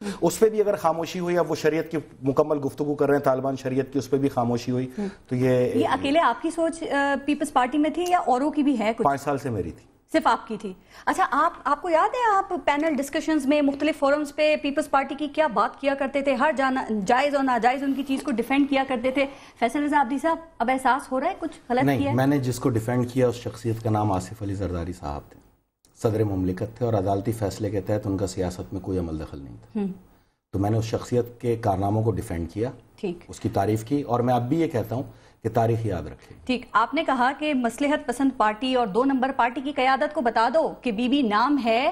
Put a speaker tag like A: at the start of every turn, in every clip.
A: اس پہ بھی اگر خاموشی ہوئی, اب وہ شریعت کی مکمل گفتگو کر رہے ہیں طالبان شریعت کی, اس پہ بھی خاموشی ہوئی, تو یہ
B: اکیلے آپ کی سوچ پیپلز پارٹی میں تھی یا اوروں کی بھی ہے کچھ؟
A: 5 سال سے میری تھی.
B: صرف آپ کی تھی. اچھا, آپ کو یاد ہے آپ پینل ڈسکشنز میں مختلف فورمز پہ پیپلز پارٹی کی کیا بات کیا کرتے تھے, ہر جائز اور ناجائز ان کی چیز کو ڈیفینڈ کیا کرتے تھے. فیصل رضا عابدی صاحب, اب احساس ہو رہا ہے کچھ غلط کیا ہے؟
A: نہیں, میں نے جس کو ڈیفینڈ کیا اس شخصیت کا نام آصف علی زرداری صاحب تھے, صدر مملکت تھے, اور عدالتی فیصلے کے تحت ان کا سیاست میں کوئی عمل دخل نہیں تھا. تو میں نے اس شخصیت کے کارناموں کو ڈیفینڈ کیا, اس کی تعریف کی, اور میں اب بھی یہ کہتا ہوں کہ تاریخ یاد رکھے.
B: ٹھیک, آپ نے کہا کہ مصلحت پسند پارٹی اور 2 نمبر پارٹی کی قیادت کو بتا دو کہ بی بی نام ہے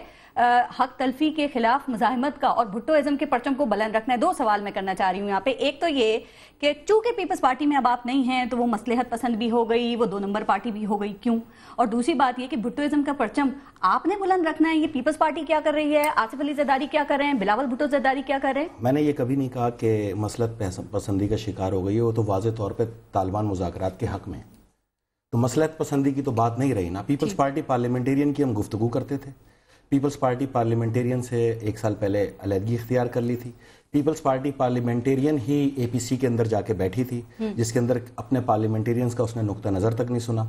B: حق تلفی کے خلاف مزاحمت کا اور بھٹو ازم کے پرچم کو بلند رکھنا ہے. 2 سوال میں کرنا چاہ رہی ہوں یہاں پہ. ایک تو یہ کہ چونکہ پیپلز پارٹی میں اب آپ نہیں ہیں تو وہ مصلحت پسند بھی ہو گئی, وہ 2 نمبر پارٹی بھی ہو گئی, کیوں؟ اور دوسری بات یہ کہ بھٹو ازم کا پرچم آپ نے بلند رکھنا ہے, یہ پیپلز پارٹی کیا کر رہی ہے, آصف علی زرداری کیا کر رہے ہیں, بلاول بھٹو زرداری کیا کر رہے ہیں؟
A: میں نے یہ کبھی نہیں کہا کہ مصلحت پسندی کا شکار ہو گئی ہے, وہ تو واضح طور پہ طالبان مذاکرات کے حق میں. تو مصلحت پسندی کی تو بات نہیں رہی نا. پیپلز پارٹی پارلیمنٹیرین کی ہم گفتگو کرتے تھے. پیپلز پارٹی پارلیمنٹیرین سے 1 سال پہلے علیحدگی اختیار کر لی تھی. پیپلز پارٹی پارلیمنٹیرین ہی اے پی سی کے اندر جا کے بیٹھی تھی, جس کے اندر اپنے پارلیمنٹیرینز کا اس نے نقطہ نظر تک نہیں سنا.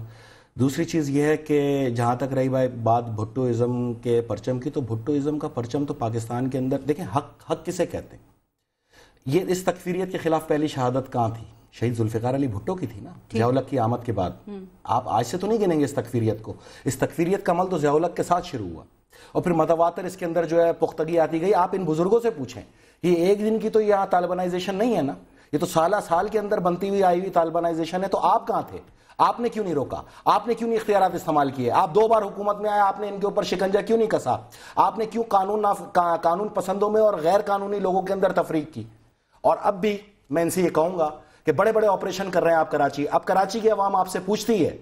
A: دوسری چیز یہ ہے کہ جہاں تک رہی بات بھٹو ازم کے پرچم کی, تو بھٹو ازم کا پرچم تو پاکستان کے اندر, دیکھیں حق کسے کہتے ہیں. یہ اس تکفیریت کے خلاف پہلی شہادت کہاں تھی؟ شہید ذوالفقار علی بھٹو کی تھی نا, ضیاء الحق کی آمد کے بعد. آپ آج سے تو نہیں گنیں گے اس تکفیریت کو. اس تکفیریت کا عمل تو ضیاء الحق کے ساتھ شروع ہوا, اور پھر متواتر اس کے اندر جو ہے پختگی آتی گئی. آپ ان بزرگوں سے پوچھیں, یہ ایک دن کی تو یہاں طالبانائزیشن نہیں ہے نا, یہ تو سال کے اندر بنتی ہوئی آئی ہوئی طالبانائزیشن ہے. تو آپ کہاں تھے؟ آپ نے کیوں نہیں روکا؟ آپ نے کیوں نہیں اختیارات استعمال کیے؟ آپ 2 بار حکومت میں آئے, آپ نے ان کے اوپر شکنجہ کیوں نہیں کسا؟ آپ نے کیوں قانون پسندوں میں اور غیر قانونی لوگوں کے اندر تفریق کی؟ اور اب بھی میں ان سے یہ کہوں گا کہ بڑے بڑے آپریشن کر رہے ہیں آپ کراچی. اب کراچی کی عوام آپ سے پوچھتی ہے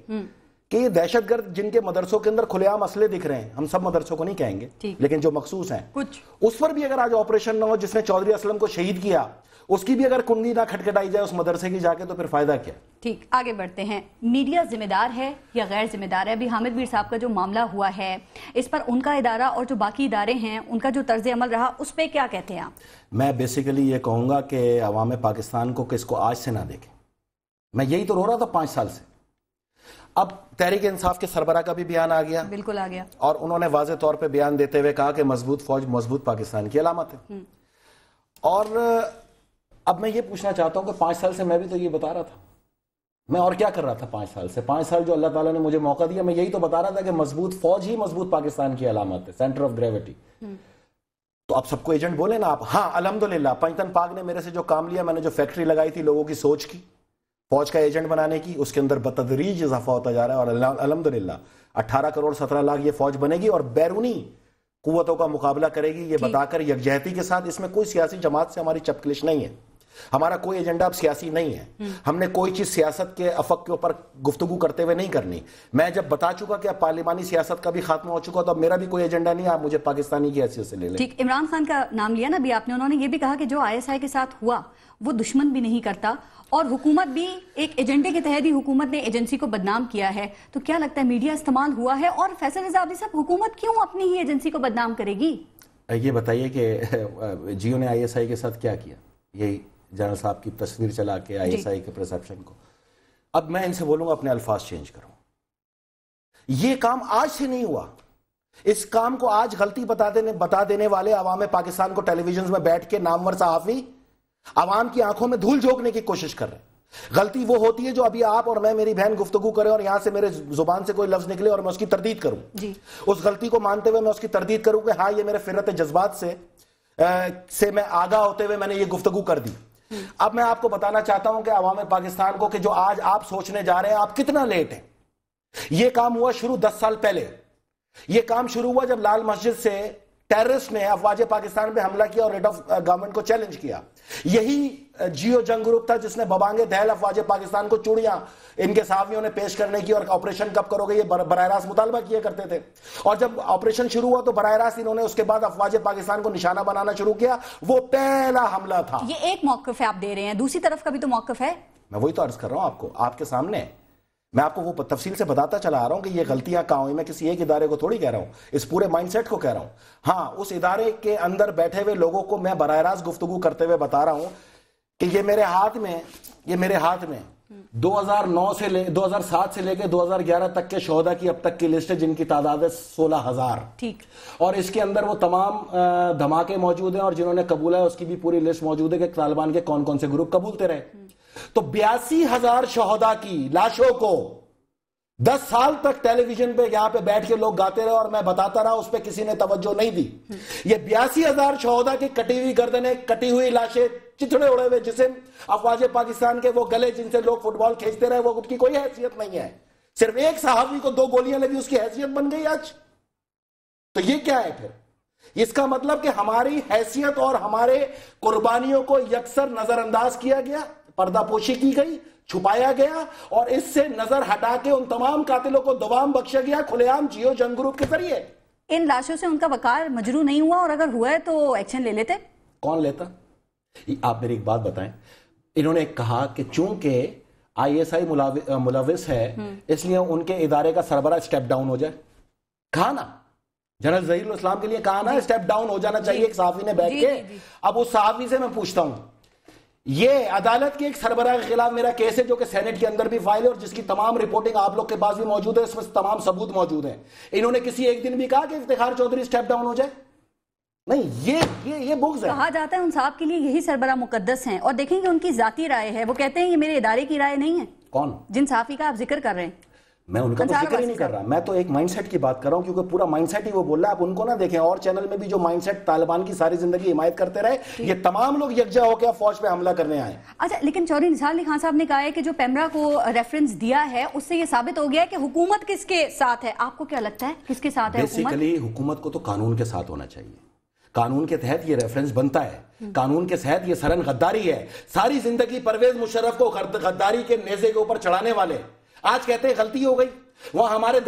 A: کہ یہ دہشت گرد جن کے مدرسوں کے اندر کھلے عام اسلحے دکھ رہے ہیں, ہم سب مدرسوں کو نہیں کہیں گے لیکن جو مخصوص ہیں کچھ, اس پر بھی اگر آج آپریشن نہ ہو, جس نے چودھری اسلم کو شہید کیا اس کی بھی اگر کنڈی نہ کھٹکھٹائی جائے اس مدرسے کی جا کے, تو پھر فائدہ کیا؟
B: ٹھیک, آگے بڑھتے ہیں. میڈیا ذمہ دار ہے یا غیر ذمہ دار ہے؟ ابھی حامد میر صاحب کا جو معاملہ ہوا ہے, اس پر ان کا ادارہ اور جو باقی ادارے ہیں ان کا جو طرز عمل رہا, اس پہ کیا کہتے ہیں آپ؟
A: میں بیسیکلی یہ کہوں گا کہ عوام پاکستان کو کہ اس کو آج سے نہ دیکھیں. میں یہی تو رو رہا تھا 5 سال سے. اب تحریک انصاف کے سربراہ کا بھی بیان آ گیا,
B: بالکل آ گیا,
A: اور انہوں نے واضح طور پہ بیان دیتے ہوئے کہا کہ مضبوط فوج مضبوط پاکستان کی علامت ہے. اور اب میں یہ پوچھنا چاہتا ہوں کہ 5 سال سے میں بھی تو یہ بتا رہا تھا, میں اور کیا کر رہا تھا 5 سال سے؟ 5 سال جو اللہ تعالیٰ نے مجھے موقع دیا, میں یہی تو بتا رہا تھا کہ مضبوط فوج ہی مضبوط پاکستان کی علامت ہے, سینٹر آف گریوٹی. تو اب سب کو ایجنٹ بولے نا آپ. ہاں الحمدللہ پنجتن پاک نے میرے سے جو کام لیا, میں نے جو فیکٹری لگائی تھی لوگوں کی سوچ کی, فوج کا ایجنٹ بنانے کی, اس کے اندر بتدریج اضافہ ہوتا جا رہا ہے. اور الحمدللہ 18 کروڑ 17 لاکھ یہ فوج بنے گی اور بیرونی قوتوں کا مقابلہ کرے گی, یہ بتا کر یکجہتی کے ساتھ. اس میں کوئی سیاسی جماعت سے ہماری چپکلش نہیں ہے, ہمارا کوئی ایجنڈا اب سیاسی نہیں ہے. ہم نے کوئی چیز سیاست کے افق کے اوپر گفتگو کرتے ہوئے نہیں کرنی. میں جب بتا چکا کہ اب پارلیمانی سیاست کا بھی خاتمہ ہو چکا, تو اب میرا بھی کوئی ایجنڈا نہیں ہے, آپ مجھے پاکستانی کی حیثیت سے لے لیں.
B: ٹھیک, عمران خان کا نام لیا نا بھی آپ نے, انہوں نے یہ بھی کہا کہ جو ISI کے ساتھ ہوا وہ دشمن بھی نہیں کرتا, اور حکومت بھی ایک ایجنڈے کے تحت ہی حکومت نے ایجنسی کو بدنام کیا ہے. تو کیا لگتا ہے میڈیا استعمال ہوا ہے؟ اور فیصل رضا عابدی صاحب, حکومت کیوں اپنی ہی ایجنسی کو بدنام کرے گی؟
A: یہ بتائیے کہ جیو نے ISI کے ساتھ کیا کیا؟ یہی جنرل صاحب کی تصویر چلا کے ISI کے پرسپشن کو. اب میں ان سے بولوں گا اپنے الفاظ چینج کروں. یہ کام آج سے نہیں ہوا. اس کام کو آج غلطی بتا دینے والے عوام پاکستان کو ٹیلی ویژن میں بیٹھ کے نامور صحافی عوام کی آنکھوں میں دھول جھونکنے کی کوشش کر رہے ہیں. غلطی وہ ہوتی ہے جو ابھی آپ اور میں, میری بہن گفتگو کریں اور یہاں سے میرے زبان سے کوئی لفظ نکلے اور میں اس کی تردید کروں. اس غلطی کو مانتے ہوئے میں اس کی تردید کروں کہ ہاں یہ میرے فرت جذبات سے میں آگاہ ہوتے ہوئے میں نے یہ گفتگو کر دی. اب میں آپ کو بتانا چاہتا ہوں کہ عوام پاکستان کو کہ جو آج آپ سوچنے جا رہے ہیں آپ کتنا لیٹ ہیں. یہ کام ہوا شروع 10 سال پہلے. یہ کام شروع ہوا جب لال مسجد سے ٹیررسٹ نے افواج پاکستان پہ حملہ کیا اور ریٹ آف گورنمنٹ کو چیلنج کیا. یہی جیو جنگ گروپ تھا جس نے ببانگے دہل افواج پاکستان کو چوڑیاں ان کے صحافیوں نے پیش کرنے کی, اور آپریشن کب کرو گے یہ براہ راست مطالبہ کیا کرتے تھے. اور جب آپریشن شروع ہوا تو براہ راست انہوں نے اس کے بعد افواج پاکستان کو نشانہ بنانا شروع کیا. وہ پہلا حملہ تھا.
B: یہ ایک موقف ہے آپ دے رہے ہیں, دوسری طرف کا بھی تو موقف ہے.
A: میں وہی تو عرض کر رہا ہوں آپ کو, آپ کے سامنے. میں آپ کو وہ تفصیل سے بتاتا چلا آ رہا ہوں کہ یہ غلطیاں کہاں ہوئی. میں کسی ایک ادارے کو تھوڑی کہہ رہا ہوں, اس پورے مائنڈ سیٹ کو کہہ رہا ہوں. ہاں, اس ادارے کے اندر بیٹھے ہوئے لوگوں کو میں براہ راست گفتگو کرتے ہوئے بتا رہا ہوں کہ یہ میرے ہاتھ میں 2007 سے لے کے 2011 تک کے شہداء کی اب تک کی لسٹ ہے, جن کی تعداد ہے 16,000.
B: ٹھیک. اور
A: اس کے اندر وہ تمام دھماکے موجود ہیں, اور جنہوں نے قبولا ہے اس کی بھی پوری لسٹ موجود ہے کہ طالبان کے کون کون سے گروپ قبولتے رہے. تو 82,000 شہداء کی لاشوں کو 10 سال تک ٹیلی ویژن پہ یہاں پہ بیٹھ کے لوگ گاتے رہے, اور میں بتاتا رہا, اس پہ کسی نے توجہ نہیں دی. یہ 82,000 شہداء کی کٹی ہوئی گردنیں, کٹی ہوئی لاشیں, چتڑے اڑے ہوئے جسم, افواج پاکستان کے وہ گلے جن سے لوگ فٹ بال کھینچتے رہے, وہ ان کی کوئی حیثیت نہیں ہے. صرف ایک صحابی کو 2 گولیاں لگی, اس کی حیثیت بن گئی آج. تو یہ کیا ہے پھر؟ اس کا مطلب کہ ہماری حیثیت اور ہمارے قربانیوں کو یکسر نظر انداز کیا گیا, پردہ پوشی کی گئی, چھپایا گیا, اور اس سے نظر ہٹا کے ان تمام قاتلوں کو دوام بخشا گیا کھلے عام جیو جنگ گروپ کے ذریعے.
B: ان لاشوں سے ان کا وقار مجروح نہیں ہوا, اور اگر ہوا ہے تو ایکشن لے لیتے؟
A: کون لیتا؟ آپ میری ایک بات بتائیں. انہوں نے کہا کہ چونکہ ISI ملوث ہے اس لیے ان کے ادارے کا سربراہ اسٹیپ ڈاؤن ہو جائے. کہا نا, جنرل ظہیر الاسلام کے لیے کہا نا اسٹیپ ڈاؤن ہو جانا چاہیے ایک صحافی نے بیٹھ کے. اب اس صحافی سے میں پوچھتا ہوں, یہ عدالت کے ایک سربراہ کے خلاف میرا کیس ہے جو کہ سینٹ کے اندر بھی فائل ہے, اور جس کی تمام رپورٹنگ آپ لوگ کے پاس بھی موجود ہے, اس میں تمام ثبوت موجود ہیں. انہوں نے کسی ایک دن بھی کہا کہ افتخار چودھری اسٹیپ ڈاؤن ہو جائے؟ نہیں. یہ بغض ہے.
B: کہا جاتا ہے ان صاحب کے لیے یہی سربراہ مقدس ہیں, اور دیکھیں کہ ان کی ذاتی رائے ہے. وہ کہتے ہیں یہ میرے ادارے کی رائے نہیں ہے.
A: کون؟
B: جن صحافی کا آپ ذکر کر رہے ہیں.
A: میں ان کا تو ذکر ہی نہیں کر رہا, میں تو ایک مائنڈ سیٹ کی بات کر رہا ہوں, کیونکہ پورا مائنڈ سیٹ ہی وہ بول رہا ہے. آپ ان کو نہ دیکھیں, اور چینل میں بھی جو مائنڈ سیٹ طالبان کی ساری زندگی حمایت کرتے رہے, یہ تمام لوگ یکجا ہو کے فوج پہ حملہ کرنے آئے.
B: اچھا, لیکن چودھری نثار علی خان صاحب نے کہا ہے کہ جو پیمرا کو ریفرنس دیا ہے اس سے یہ ثابت ہو گیا ہے کہ حکومت کس کے ساتھ ہے. آپ کو کیا لگتا ہے کس کے ساتھ ہے حکومت؟
A: بیسیکلی حکومت کو تو قانون کے ساتھ ہونا چاہیے. قانون کے تحت یہ ریفرنس بنتا ہے, قانون کے تحت یہ سرن غداری ہے. ساری زندگی پرویز مشرف کو غداری کے نیزے کے اوپر چڑھانے والے آج کہتے ہیں غلطی ہو گئی. وہاں ہمارے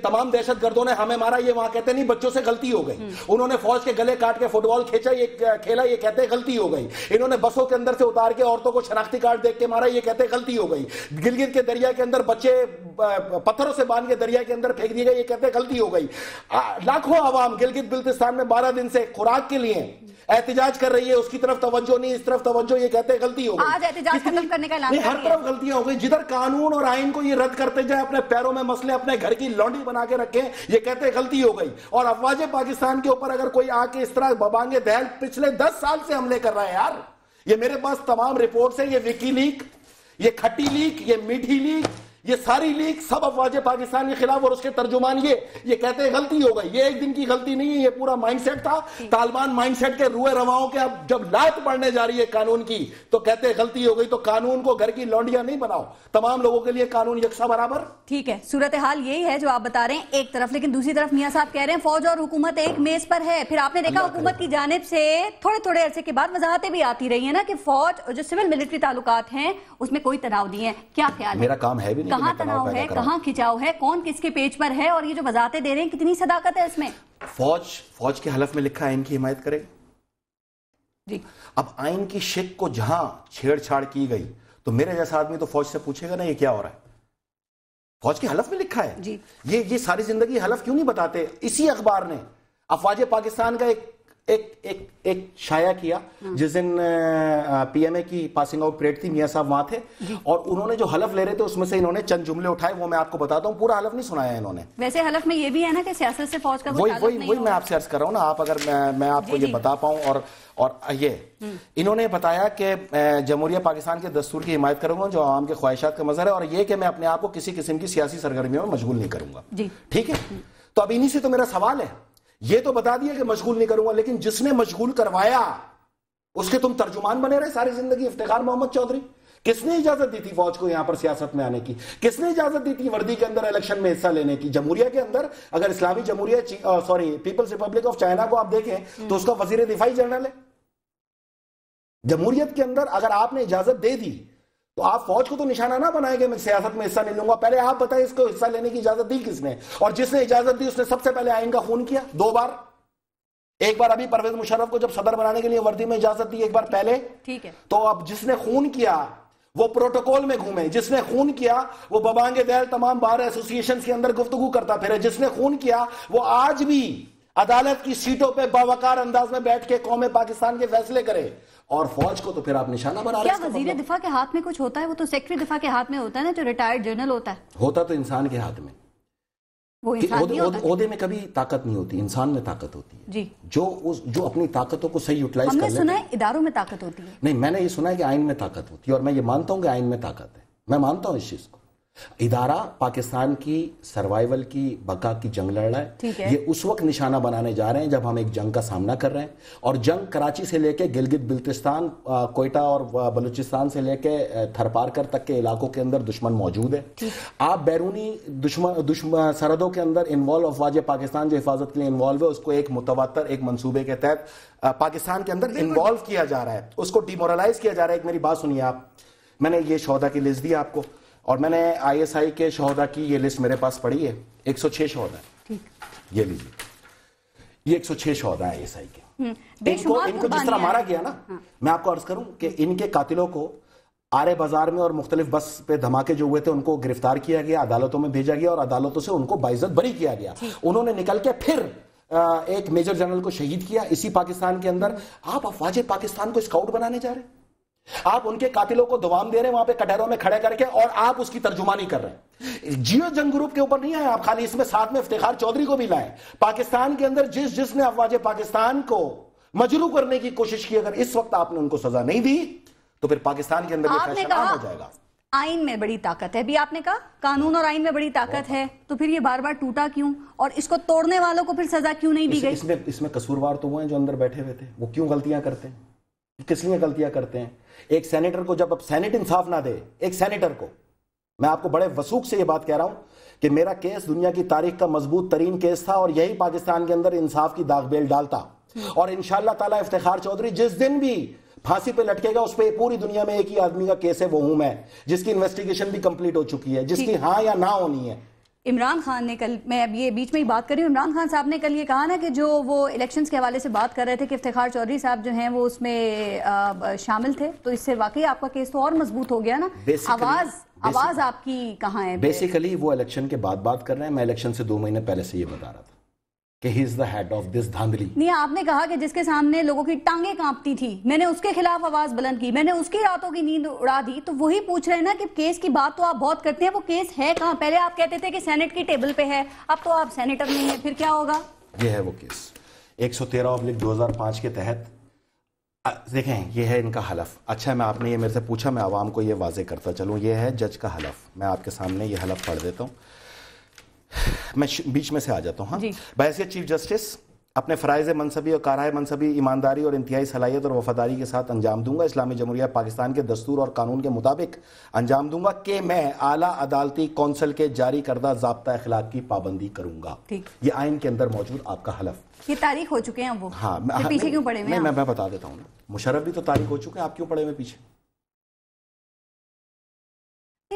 A: تمام دہشت گردوں نے ہمیں مارا, یہ وہاں کہتے نہیں بچوں سے غلطی ہو گئی. انہوں نے فوج کے گلے کاٹ کے فٹ بال کھینچا, یہ کھیلا, یہ کہتے ہیں غلطی ہو گئی. انہوں نے بسوں کے اندر سے اتار کے عورتوں کو شناختی کارڈ دیکھ کے مارا, یہ کہتے ہیں غلطی ہو گئی. گلگت کے دریا کے اندر بچے پتھروں سے باندھ کے دریا کے اندر پھینک دیے گئے, یہ کہتے ہیں غلطی ہو گئی. لاکھوں عوام گلگت بلتستان میں 12 دن سے خوراک کے لیے احتجاج کر رہی ہے, اس کی طرف توجہ نہیں, اس طرف توجہ, یہ کہتے ہیں غلطی ہو گئی.
B: آج احتجاج ختم کرنے کا اعلان
A: ہر طرف غلطیاں ہو گئی. جدھر قانون اور آئین کو یہ رد کرتے جائے, اپنے پیروں میں مسئلے اپنے گھر کی لونڈی بنا کے رکھیں, یہ کہتے ہیں غلطی ہو گئی. اور افواج پاکستان کے اوپر اگر کوئی آ کے اس طرح ببانگے دہل پچھلے 10 سال سے حملے کر رہا ہے یار, یہ میرے پاس تمام رپورٹس ہیں, یہ وکی لیک, یہ کھٹی لیک, یہ میٹھی لیک, یہ ساری لیک سب افواج پاکستان کے خلاف, اور اس کے ترجمان یہ کہتے ہیں غلطی ہو گئی. یہ ایک دن کی غلطی نہیں ہے, یہ پورا مائنڈ سیٹ تھا. طالبان مائنڈ سیٹ کے روئے رواؤں کے اب جب لات پڑنے جا رہی ہے قانون کی تو کہتے ہیں غلطی ہو گئی. تو قانون کو گھر کی لونڈیاں نہیں بناؤ, تمام لوگوں کے لیے قانون یکساں برابر.
B: ٹھیک ہے, صورتحال یہی ہے جو آپ بتا رہے ہیں ایک طرف, لیکن دوسری طرف میاں صاحب کہہ رہے ہیں فوج اور حکومت ایک میز پر ہے. پھر آپ نے دیکھا حکومت کی جانب سے تھوڑے عرصے کے بعد وضاحتیں بھی آتی رہی ہیں نا کہ فوج اور جو سول ملٹری تعلقات ہیں اس میں کوئی تناؤ نہیں ہے. کیا خیال ہے؟
A: میرا کام ہے بھی نہیں,
B: کہاں تناؤ ہے, کہاں کھچاؤ ہے, کون کس کے پیج پر ہے, اور یہ جو وضاحتیں دے رہے ہیں کتنی صداقت ہے اس میں؟
A: فوج کے حلف میں لکھا ہے آئین کی حمایت کرے
B: جی.
A: اب آئین کی شک کو جہاں چھیڑ چھاڑ کی گئی تو میرے جیسا آدمی تو فوج سے پوچھے گا نا یہ کیا ہو رہا ہے. فوج کے حلف میں لکھا ہے
B: جی.
A: یہ ساری زندگی حلف کیوں نہیں بتاتے؟ اسی اخبار نے افواج پاکستان کا ایک شائع کیا جس دن پی ایم اے کی پاسنگ آؤٹ پریڈ تھی, میاں صاحب وہاں تھے, اور انہوں نے جو حلف لے رہے تھے اس میں سے انہوں نے چند جملے اٹھائے, وہ میں آپ کو بتاتا ہوں. پورا حلف نہیں سنایا انہوں نے.
B: ویسے حلف میں یہ بھی ہے نا کہ سیاست سے فوج کا کوئی تعلق نہیں.
A: وہی میں آپ سے عرض کر رہا ہوں نا, آپ اگر میں آپ کو یہ بتا پاؤں. اور یہ انہوں نے بتایا کہ جمہوریہ پاکستان کے دستور کی حمایت کروں گا جو عوام کے خواہشات کا مظہر ہے, اور یہ کہ میں اپنے آپ کو کسی قسم کی سیاسی سرگرمیوں میں مشغول نہیں کروں گا. ٹھیک ہے, تو اب انہی سے تو میرا سوال ہے. یہ تو بتا دیا کہ مشغول نہیں کروں گا, لیکن جس نے مشغول کروایا اس کے تم ترجمان بنے رہے ساری زندگی. افتخار محمد چودھری, کس نے اجازت دی تھی فوج کو یہاں پر سیاست میں آنے کی؟ کس نے اجازت دی تھی وردی کے اندر الیکشن میں حصہ لینے کی؟ جمہوریہ کے اندر اگر اسلامی جمہوریہ پیپلز ریپبلک آف چائنا کو آپ دیکھیں تو اس کا وزیر دفاعی جنرل ہے. جمہوریت کے اندر اگر آپ نے اجازت دے دی تو آپ فوج کو تو نشانہ نہ بنائیں گے میں سیاست میں حصہ نہیں لوں گا. پہلے آپ بتائیں اس کو حصہ لینے کی اجازت دی کس نے؟ اور جس نے اجازت دی اس نے سب سے پہلے آئین کا خون کیا 2 بار. ایک بار ابھی پرویز مشرف کو جب صدر بنانے کے لیے وردی میں اجازت دی, ایک بار پہلے.
B: ٹھیک ہے,
A: تو اب جس نے خون کیا وہ پروٹوکول میں گھومے. جس نے خون کیا وہ ببانگ دہل تمام بار ایسوسیشن کے اندر گفتگو کرتا پھرے. جس نے خون کیا وہ آج بھی عدالت کی سیٹوں پہ باوقار انداز میں بیٹھ کے قوم پاکستان کے فیصلے کرے. اور فوج کو تو پھر آپ نشانہ بنا رہے ہیں.
B: کیا وزیر دفاع کے ہاتھ میں کچھ ہوتا ہے؟ وہ تو سیکرٹری دفاع کے ہاتھ میں ہوتا ہے نا، جو ریٹائرڈ جنرل ہوتا ہے.
A: ہوتا تو انسان کے ہاتھ میں.
B: وہ انسان نہیں ہوتا.
A: عہدے میں کبھی طاقت نہیں ہوتی، انسان میں طاقت ہوتی ہے.
B: جی.
A: جو اپنی طاقتوں کو صحیح یوٹیلائز کر
B: ہم نے
A: لیتے.
B: سنا ہے اداروں میں طاقت ہوتی ہے.
A: نہیں، میں نے یہ سنا ہے کہ آئین میں طاقت ہوتی ہے، اور میں یہ مانتا ہوں کہ آئین میں طاقت ہے. میں مانتا ہوں اس چیز کو. ادارہ پاکستان کی سروائیول کی بقا کی جنگ لڑ رہا ہے. یہ اس وقت نشانہ بنانے جا رہے ہیں جب ہم ایک جنگ کا سامنا کر رہے ہیں، اور جنگ کراچی سے لے کے گلگت بلتستان، کوئٹہ اور بلوچستان سے لے کے تھرپارکر تک کے علاقوں کے اندر دشمن موجود ہے. آپ بیرونی دشمن سرحدوں کے اندر انوالو، افواج پاکستان جو حفاظت کے لیے انوالو ہے، اس کو ایک متواتر ایک منصوبے کے تحت پاکستان کے اندر انوالو کیا جا رہا ہے، اس کو ڈیمورلائز کیا جا رہا ہے. ایک میری بات سنیے آپ. میں نے یہ شہداء کی لسٹ دی آپ کو، اور میں نے آئی ایس آئی کے شہداء کی یہ لسٹ میرے پاس پڑھی ہے. 106 شہداء. یہ لیجیے، یہ 106 شہداء آئی ایس آئی کے. ان کو جس طرح مارا گیا نا، میں آپ کو عرض کروں کہ ان کے قاتلوں کو آرے بازار میں اور مختلف بس پہ دھماکے جو ہوئے تھے ان کو گرفتار کیا گیا، عدالتوں میں بھیجا گیا، اور عدالتوں سے ان کو باعزت بری کیا گیا. انہوں نے نکل کے پھر ایک میجر جنرل کو شہید کیا اسی پاکستان کے اندر. آپ افواج پاکستان کو اسکاؤٹ بنانے جا رہے ہیں. آپ ان کے قاتلوں کو دوام دے رہے ہیں وہاں پہ کٹہروں میں کھڑے کر کے، اور آپ اس کی ترجمانی کر رہے ہیں. جیو جنگ گروپ کے اوپر نہیں آئے آپ خالی، اس میں ساتھ میں افتخار چودھری کو بھی لائیں. پاکستان کے اندر جس نے افواج پاکستان کو مجروح کرنے کی کوشش کی، اگر اس وقت آپ نے ان کو سزا نہیں دی تو پھر پاکستان کے اندر یہ فیصلہ عام ہو جائے گا.
B: آئین میں بڑی طاقت ہے، بھی آپ نے کہا قانون اور آئین میں بڑی طاقت ہے، تو پھر یہ بار بار ٹوٹا کیوں؟ اور اس کو توڑنے والوں کو پھر سزا کیوں نہیں دی گئی؟
A: اس میں قصوروار تو وہ ہیں جو اندر بیٹھے ہوئے تھے. وہ کیوں غلطیاں کرتے ہیں؟ کس لیے غلطیاں کرتے ہیں؟ ایک سینیٹر کو جب اب سینیٹ انصاف نہ دے، ایک سینیٹر کو، میں آپ کو بڑے وثوق سے یہ بات کہہ رہا ہوں کہ میرا کیس دنیا کی تاریخ کا مضبوط ترین کیس تھا، اور یہی پاکستان کے اندر انصاف کی داغ بیل ڈالتا. اور انشاءاللہ تعالی افتخار چودھری جس دن بھی پھانسی پہ لٹکے گا، اس پہ پوری دنیا میں ایک ہی آدمی کا کیس ہے، وہ ہوں میں، جس کی انویسٹیگیشن بھی کمپلیٹ ہو چکی ہے، جس کی ہاں یا نہ ہونی ہے.
B: عمران خان نے کل، میں اب یہ بیچ میں ہی بات کر رہی ہوں، عمران خان صاحب نے کل یہ کہا نا کہ جو وہ الیکشنز کے حوالے سے بات کر رہے تھے کہ افتخار چودھری صاحب جو ہیں وہ اس میں شامل تھے، تو اس سے واقعی آپ کا کیس تو اور مضبوط ہو گیا نا. آواز آپ کی کہاں ہے؟
A: بیسیکلی وہ الیکشن کے بعد بات کر رہے ہیں. میں الیکشن سے 2 مہینے پہلے سے یہ بتا رہا تھا کہ ہی از دا ہیڈ آف دس دھاندلی.
B: نہیں، آپ نے کہا کہ جس کے سامنے لوگوں کی ٹانگیں کانپتی تھی، میں نے اس کے خلاف آواز بلند کی، میں نے اس کی راتوں کی نیند اڑا دی. تو وہی پوچھ رہے ہیں نا کہ کیس کی بات تو آپ بہت کرتے ہیں، وہ کیس ہے کہاں؟ پہلے آپ کہتے تھے کہ سینٹ کی ٹیبل پہ ہے، اب تو آپ سینیٹر نہیں ہیں، پھر کیا ہوگا؟
A: یہ ہے وہ کیس 113/2005 کے تحت. دیکھیں، یہ ہے ان کا حلف. اچھا، میں آپ نے یہ میرے سے پوچھا، میں عوام کو یہ واضح کرتا چلوں. یہ ہے جج کا حلف. میں آپ کے سامنے یہ حلف پڑھ دیتا ہوں. میں بیچ میں سے آ جاتا ہوں. ہاں، بحیثیت چیف جسٹس اپنے فرائض منصبی اور کارہائے منصبی ایمانداری اور انتہائی صلاحیت اور وفاداری کے ساتھ انجام دوں گا. اسلامی جمہوریہ پاکستان کے دستور اور قانون کے مطابق انجام دوں گا کہ میں اعلیٰ عدالتی کونسل کے جاری کردہ ضابطہ اخلاق کی پابندی کروں گا. یہ آئین کے اندر موجود آپ کا حلف.
B: یہ تاریخ ہو چکے ہیں وہ.
A: ہاں،
B: پیچھے کیوں پڑے ہوئے ہیں؟
A: میں بتا دیتا ہوں نا. مشرف بھی تو تاریخ ہو چکے ہیں، آپ کیوں پڑے ہوئے پیچھے؟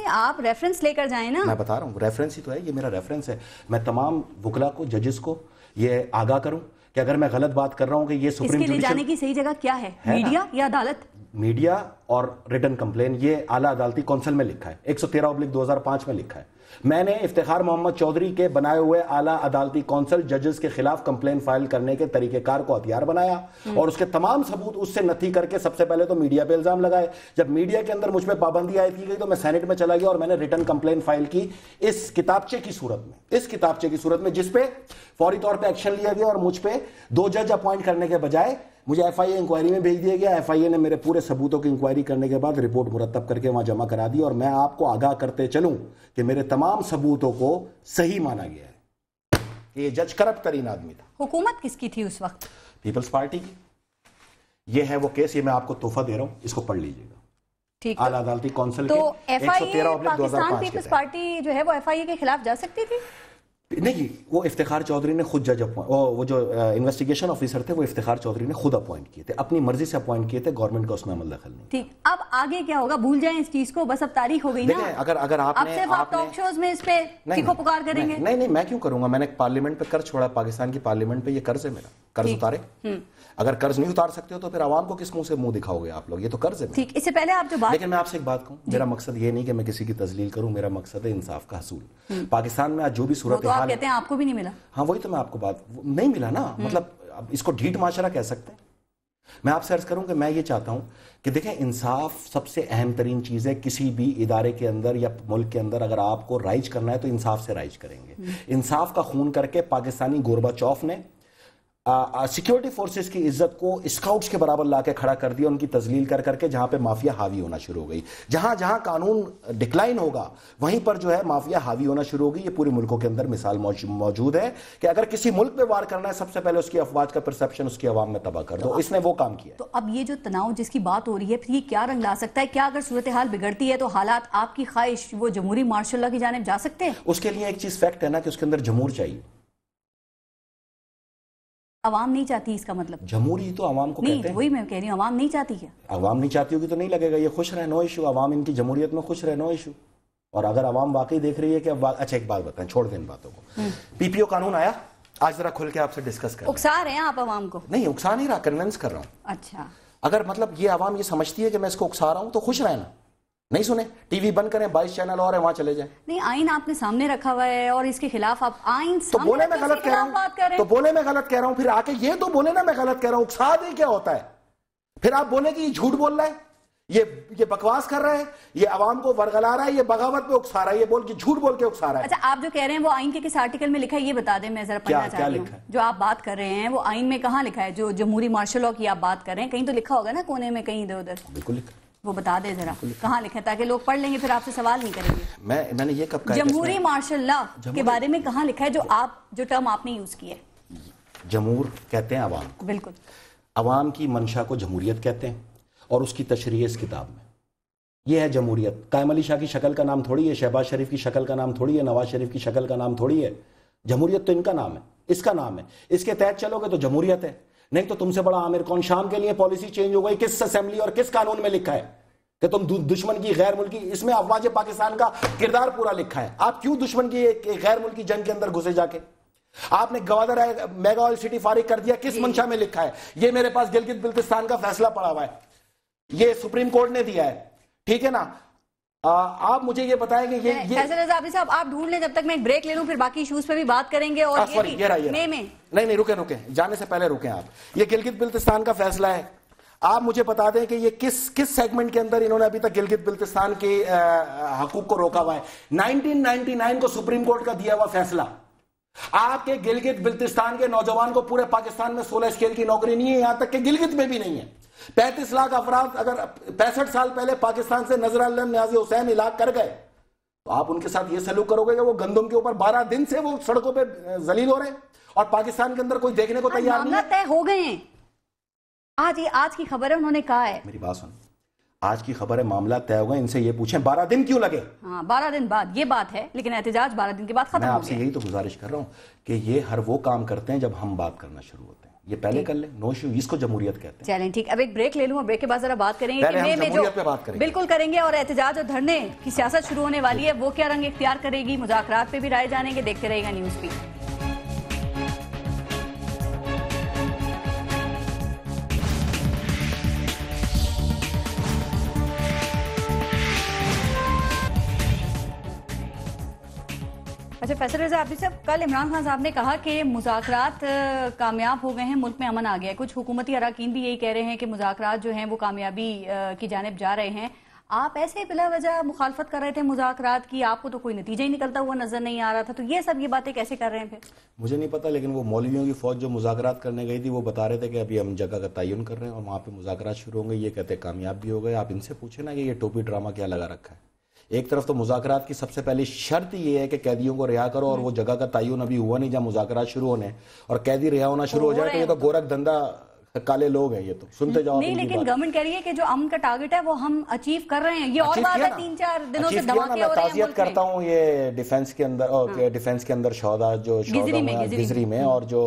B: آپ ریفرنس لے کر جائیں نا.
A: میں بتا رہا ہوں، ریفرنس ہی تو ہے، یہ میرا ریفرنس ہے. میں تمام وکلا کو، ججز کو یہ آگاہ کروں کہ اگر میں غلط بات کر رہا ہوں کہ یہ سپریم
B: جوڈیشل، اس کے لے جانے کی صحیح جگہ کیا ہے؟ میڈیا یا عدالت؟ میڈیا
A: اور ریٹن کمپلین. یہ اعلیٰ عدالتی کونسل میں لکھا ہے، 113/2005 میں لکھا ہے. میں نے افتخار محمد چودھری کے بنائے ہوئے اعلیٰ عدالتی کونسل ججز کے خلاف کمپلین فائل کرنے کے طریقہ کار کو ہتھیار بنایا، اور اس کے تمام ثبوت اس سے نتھی کر کے سب سے پہلے تو میڈیا پہ الزام لگائے. جب میڈیا کے اندر مجھ پہ پابندی عائد کی گئی تو میں سینٹ میں چلا گیا اور میں نے ریٹن کمپلین فائل کی اس کتابچے کی صورت میں جس پہ فوری طور پہ ایکشن لیا گیا، اور مجھ پہ 2 جج اپوائنٹ کرنے کے بجائے مجھے ایف آئی اے انکوائری میں بھیج دیا گیا. ایف آئی اے نے میرے پورے ثبوتوں کی انکوائری کرنے کے بعد رپورٹ مرتب کر کے وہاں جمع کرا دی. اور میں آپ کو آگاہ کرتے چلوں کہ میرے تمام ثبوتوں کو صحیح مانا گیا ہے کہ یہ جج کرپٹ ترین آدمی تھا.
B: حکومت کس کی تھی اس وقت؟
A: پیپلز پارٹی کی. یہ ہے وہ کیس، یہ میں آپ کو تحفہ دے رہا ہوں، اس کو پڑھ لیجیے گا.
B: ٹھیک.
A: اعلیٰ عدالتی کونسل کے
B: تو ایف آئی اے،
A: 113/2005
B: پاکستان پیپلز پارٹی جو ہے وہ ایف آئی اے کے خلاف جا سکتی تھی؟
A: نہیں، وہ افتخار چودھری نے خود جج وہ جو انویسٹیگیشن آفیسر تھے وہ افتخار چودھری نے خود اپوائنٹ کیے تھے، اپنی مرضی سے اپوائنٹ کیے تھے، گورنمنٹ کا اس میں عمل دخل نہیں۔
B: ٹھیک، اب آگے کیا ہوگا؟ بھول جائیں اس چیز کو، بس اب تاریخ ہو گئی نا۔
A: اگر آپ نے
B: ٹاک شوز میں اس پہ چیخو پکار کریں گے؟
A: نہیں، میں کیوں کروں گا؟ میں نے پارلیمنٹ پہ قرض چھوڑا، پاکستان کی پارلیمنٹ پہ یہ قرض ہے میرا، قرض اتارے۔ اگر قرض نہیں اتار سکتے ہو تو پھر عوام کو کس منہ سے منہ دکھاؤ گے آپ لوگ؟ یہ تو قرض ہے۔
B: ٹھیک، اس سے پہلے آپ جو بات،
A: لیکن میں آپ سے ایک بات کہوں، میرا مقصد یہ نہیں کہ میں کسی کی تذلیل کروں، میرا مقصد ہے انصاف کا حصول۔ پاکستان میں آج جو بھی صورتحال،
B: آپ کہتے ہیں آپ کو بھی نہیں ملا؟
A: ہاں وہی تو میں آپ کو بات نہیں ملا نا، مطلب اب اس کو ڈھیٹ معاشرہ کہہ سکتے ہیں۔ میں آپ سے عرض کروں کہ میں یہ چاہتا ہوں کہ دیکھیں، انصاف سب سے اہم ترین چیز ہے۔ کسی بھی ادارے کے اندر یا ملک کے اندر اگر آپ کو رائج کرنا ہے تو انصاف سے رائج کریں گے۔ انصاف کا خون کر کے پاکستانی گورباچوف نے سیکیورٹی فورسز کی عزت کو اسکاؤٹس کے برابر لا کے کھڑا کر دیا، ان کی تذلیل کر کر کے، جہاں پہ مافیا حاوی ہونا شروع ہو گئی۔ جہاں جہاں قانون ڈکلائن ہوگا وہیں پر جو ہے مافیا حاوی ہونا شروع ہوگی۔ یہ پورے ملکوں کے اندر مثال موجود ہے کہ اگر کسی ملک پہ وار کرنا ہے، سب سے پہلے اس کی افواج کا پرسپشن اس کی عوام میں تباہ کر دو۔ اس نے وہ کام کیا۔
B: تو اب یہ جو تناؤ جس کی بات ہو رہی ہے، پھر یہ کیا رنگ لا سکتا ہے؟ کیا اگر صورتحال بگڑتی ہے تو حالات آپ کی خواہش وہ جمہوری مارشل لا کی جانب جا سکتے ہیں؟
A: اس کے لیے ایک چیز فیکٹ ہے نا کہ اس کے اندر جمہور چاہیے۔
B: عوام نہیں چاہتی، اس کا مطلب
A: جمہوری تو عوام کو کہتے ہیں۔
B: وہی میں کہہ رہی ہوں، عوام نہیں چاہتی کیا؟
A: عوام نہیں چاہتی ہوگی تو نہیں لگے گا، یہ خوش رہے، نو ایشو۔ عوام ان کی جمہوریت میں خوش رہے، نو ایشو۔ اور اگر عوام واقعی دیکھ رہی ہے کہ اچھا ایک بات بتائیں، چھوڑ دیں ان باتوں کو۔ پی پی او قانون آیا، آج ذرا کھل کے آپ سے ڈسکس کریں۔
B: اکسا رہے ہیں آپ عوام کو؟
A: نہیں اکسا نہیں رہا، کنونس کر رہا ہوں۔
B: اچھا،
A: اگر مطلب یہ عوام یہ سمجھتی ہے کہ میں اس کو اکسا رہا ہوں تو خوش رہنا، نہیں سنیں، ٹی وی بند کریں، 22 چینل اور ہیں وہاں چلے جائیں۔
B: نہیں، آئین آپ نے سامنے رکھا ہوا ہے اور اس کے خلاف آپ آئین
A: تو بولے میں غلط کہہ رہا
B: بات کر رہے
A: ہوں، تو بولے میں غلط کہہ رہا ہوں، پھر آ کے یہ تو بولے نا میں غلط کہہ رہا ہوں، اکسا دیں کیا ہوتا ہے؟ پھر آپ بولیں کہ یہ جھوٹ بول رہا ہے، یہ بکواس کر رہا ہے، یہ عوام کو ورگلا رہا ہے، یہ بغاوت پہ اکسا رہا ہے، یہ بول کے جھوٹ بول کے اکسا رہا ہے۔
B: اچھا، آپ جو کہہ رہے ہیں وہ آئین کے کس آرٹیکل میں لکھا ہے یہ بتا دیں، میں ذرا پڑھنا چاہتی ہوں۔ جو آپ بات کر رہے ہیں وہ آئین میں کہاں لکھا ہے؟ جو جمہوری مارشل لاء کی آپ بات کر رہے ہیں، کہیں تو لکھا ہوگا نا کونے میں، کہیں ادھر ادھر؟
A: بالکل لکھا،
B: وہ بتا دیں ذرا کہاں لکھا ہے، تاکہ لوگ پڑھ لیں گے پھر آپ سے سوال نہیں کریں گے۔
A: میں نے یہ کب کہا؟
B: جمہوری مارشل لاء کے بارے میں کہاں لکھا ہے جو ٹرم آپ نے یوز کی ہے؟
A: جمہور کہتے ہیں عوام کو،
B: بالکل،
A: عوام کی منشا کو جمہوریت کہتے ہیں، اور اس کی تشریح اس کتاب میں یہ ہے جمہوریت۔ قائم علی شاہ کی شکل کا نام تھوڑی ہے، شہباز شریف کی شکل کا نام تھوڑی ہے، نواز شریف کی شکل کا نام تھوڑی ہے۔ جمہوریت تو ان کا نام ہے، اس کا نام ہے، اس کے تحت چلو گے تو جمہوریت ہے۔ نہیں تو تم سے بڑا عامر کون؟ شام کے لیے پالیسی چینج ہو گئی، کس اسمبلی اور کس قانون میں لکھا ہے کہ تم دشمن کی غیر ملکی؟ اس میں افواج پاکستان کا کردار پورا لکھا ہے۔ آپ کیوں دشمن کی غیر ملکی جنگ کے اندر گھسے جا کے؟ آپ نے گوادر میگا آئل سٹی فارغ کر دیا، کس منشا میں لکھا ہے؟ یہ میرے پاس گلگت بلتستان کا فیصلہ پڑا ہوا ہے، یہ سپریم کورٹ نے دیا ہے، ٹھیک ہے نا؟ آپ مجھے یہ بتائیں کہ یہ
B: فیصل رضا عابدی صاحب آپ ڈھونڈ لیں، جب تک میں ایک بریک لے لوں، پھر باقی ایشوز پہ بھی بات کریں گے۔ اور
A: نہیں رکیں، جانے سے پہلے رکیں آپ۔ یہ گلگت بلتستان کا فیصلہ ہے، آپ مجھے بتا دیں کہ یہ کس سیگمنٹ کے اندر انہوں نے ابھی تک گلگت بلتستان کے حقوق کو روکا ہوا ہے؟ 1999 کو سپریم کورٹ کا دیا ہوا فیصلہ۔ آپ کے گلگت بلتستان کے نوجوان کو پورے پاکستان میں 16 اسکیل کی نوکری نہیں ہے، یہاں تک کہ گلگت میں بھی نہیں ہے۔ 35 لاکھ افراد اگر 65 سال پہلے پاکستان سے نظر اللہ نیازی حسین ہلاک کر گئے تو آپ ان کے ساتھ یہ سلوک کرو گے کہ وہ گندم کے اوپر 12 دن سے وہ سڑکوں پہ ذلیل ہو رہے ہیں اور پاکستان کے اندر کوئی دیکھنے کو تیار نہیں ہے؟
B: طے ہو گئے ہیں، آج کی خبر ہے، انہوں نے کہا ہے۔
A: میری بات سن، آج کی خبر ہے، معاملات طے ہو گئے، ان سے یہ پوچھیں 12 دن کیوں لگے؟
B: ہاں 12 دن بعد یہ بات ہے، لیکن احتجاج 12 دن کے بعد ختم ہو گیا۔
A: میں آپ سے یہی تو گزارش کر رہا ہوں کہ یہ ہر وہ کام کرتے ہیں جب ہم بات کرنا شروع ہوتے ہیں، یہ پہلے کر لیں، نو ایشو، اس کو جمہوریت کہتے ہیں۔
B: چلیں ٹھیک، اب ایک بریک لے لوں اور بریک کے بعد ذرا بات کریں گے کہ میں جو بالکل کریں گے، اور احتجاج اور دھرنے کی سیاست شروع ہونے والی ہے، وہ کیا رنگ اختیار کرے گی، مذاکرات پہ بھی رائے جانیں گے، دیکھتے رہے گا نیوز بھی۔ اچھا فیصل رضا عابدی صاحب، کل عمران خان صاحب نے کہا کہ مذاکرات کامیاب ہو گئے ہیں، ملک میں امن آ گیا ہے۔ کچھ حکومتی اراکین بھی یہی کہہ رہے ہیں کہ مذاکرات جو ہیں وہ کامیابی کی جانب جا رہے ہیں۔ آپ ایسے بلا وجہ مخالفت کر رہے تھے مذاکرات کی، آپ کو تو کوئی نتیجہ ہی نکلتا ہوا نظر نہیں آ رہا تھا، تو یہ سب یہ باتیں کیسے کر رہے ہیں پھر؟
A: مجھے نہیں پتا، لیکن وہ مولویوں کی فوج جو مذاکرات کرنے گئی تھی وہ بتا رہے تھے کہ ابھی ہم جگہ کا تعین کر رہے ہیں اور وہاں پہ مذاکرات شروع ہوں گے، یہ کہتے کامیاب بھی ہو گئے۔ آپ ان سے پوچھیں نا کہ یہ ٹوپی ڈرامہ کیا لگا رکھا ہے۔ ایک طرف تو مذاکرات کی سب سے پہلی شرط یہ ہے کہ قیدیوں کو رہا کرو، اور وہ جگہ کا تعین ابھی ہوا نہیں جہاں مذاکرات شروع ہونے، اور قیدی رہا ہونا شروع ہو جائے تو یہ تو گورکھ دھندا کالے لوگ ہیں یہ تو سنتے جاؤ.
B: نہیں لیکن گورنمنٹ کہہ رہی ہے کہ جو امن کا ٹارگٹ ہے وہ ہم اچیو کر رہے ہیں. یہ اور بات ہے 3-4 دنوں سے دھماکے ہو رہے ہیں.
A: تعزیت کرتا ہوں یہ ڈیفنس کے اندر شہداء جو گزری میں اور جو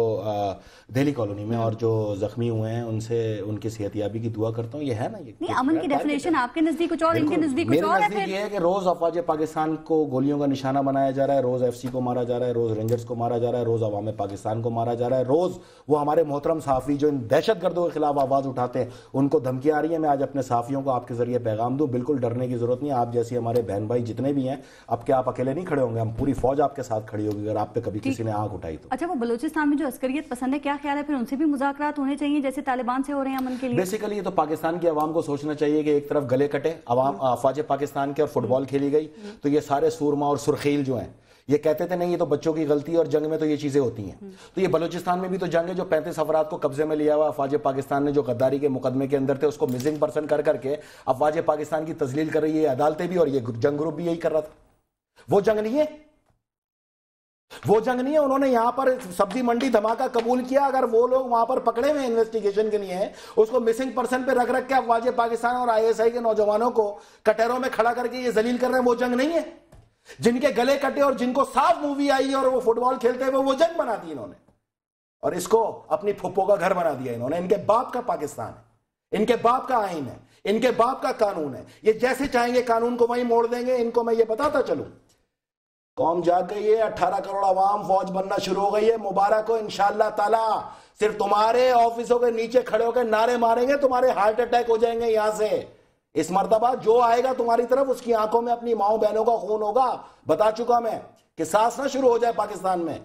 A: دہلی کالونی میں اور جو زخمی ہوئے ہیں ان سے ان کی صحت یابی کی دعا کرتا ہوں. یہ ہے نا یہ
B: امن کی ڈیفینیشن آپ کے نزدیک کچھ اور ان کے نزدیک کچھ اور ہے.
A: میرے نزدیک یہ ہے کہ روز افواج پاکستان کو گولیوں کا نشانہ بنایا جا رہا ہے, روز ایف سی کو مارا جا رہا ہے, روز رینجرز کو مارا جا رہا ہے, روز عوام پاکستان کو مارا جا رہا ہے, روز وہ ہمارے محترم صحافی جو ان دہشت گردوں کے خلاف آواز اٹھاتے ہیں ان کو دھمکیاں آ رہی ہیں. میں آج اپنے صحافیوں کو آپ کے ذریعے پیغام دوں, بالکل ڈرنے کی ضرورت نہیں ہے. آپ جیسی ہمارے بہن بھائی جتنے بھی ہیں, اب کیا آپ اکیلے نہیں کھڑے ہوں گے, ہم پوری فوج آپ کے ساتھ کھڑی ہوگی اگر آپ پہ کبھی کسی نے آنکھ اٹھائی تو.
B: اچھا وہ بلوچستان میں جو عسکریت پسند ہے, کیا خیال ہے پھر ان سے بھی مذاکرات ہونے چاہیے جیسے طالبان سے ہو رہے ہیں امن کے لیے؟
A: بیسیکلی یہ تو پاکستان کی عوام کو سوچنا چاہیے کہ ایک طرف گلے کٹے عوام افواج پاکستان کے اور فٹ بال کھیلی گئی تو یہ سارے سورما اور سرخیل جو ہیں یہ کہتے تھے نہیں یہ تو بچوں کی غلطی اور جنگ میں تو یہ چیزیں ہوتی ہیں. تو یہ بلوچستان میں بھی تو جنگ ہے جو 35 افراد کو قبضے میں لیا ہوا افواج پاکستان نے جو غداری کے مقدمے کے اندر تھے اس کو مسنگ پرسن کر کر کے افواج پاکستان کی تذلیل کر رہی ہے عدالتیں بھی, اور یہ جنگ گروپ بھی یہی کر رہا تھا. وہ جنگ نہیں ہے, وہ جنگ نہیں ہے. انہوں نے یہاں پر سبزی منڈی دھماکہ قبول کیا, اگر وہ لوگ وہاں پر پکڑے ہوئے انویسٹیگیشن کے لیے ہیں اس کو مسنگ پرسن پہ رکھ کے افواج پاکستان اور آئی ایس آئی کے نوجوانوں کو کٹہروں میں کھڑا کر کے یہ ذلیل کر رہے ہیں. وہ جنگ نہیں ہے. جن کے گلے کٹے اور جن کو صاف مووی آئی اور وہ فٹ بال کھیلتے ہوئے وہ جنگ بنا دی انہوں نے, اور اس کو اپنی پھپھو کا گھر بنا دیا انہوں نے. ان کے باپ کا پاکستان ہے, ان کے باپ کا آئین ہے, ان کے باپ کا قانون ہے. یہ جیسے چاہیں گے قانون کو وہیں موڑ دیں گے. ان کو میں یہ بتاتا چلوں قوم جاگ گئی ہے, 18 کروڑ عوام فوج بننا شروع ہو گئی ہے. مبارک ہو انشاءاللہ تعالی. صرف تمہارے آفسوں کے نیچے کھڑے ہو کے نعرے ماریں گے, تمہارے ہارٹ اٹیک ہو جائیں گے یہاں سے. اس مرتبہ جو آئے گا تمہاری طرف اس کی آنکھوں میں اپنی ماؤں بہنوں کا خون ہوگا. بتا چکا میں کہ سانس نہ شروع ہو جائے پاکستان میں.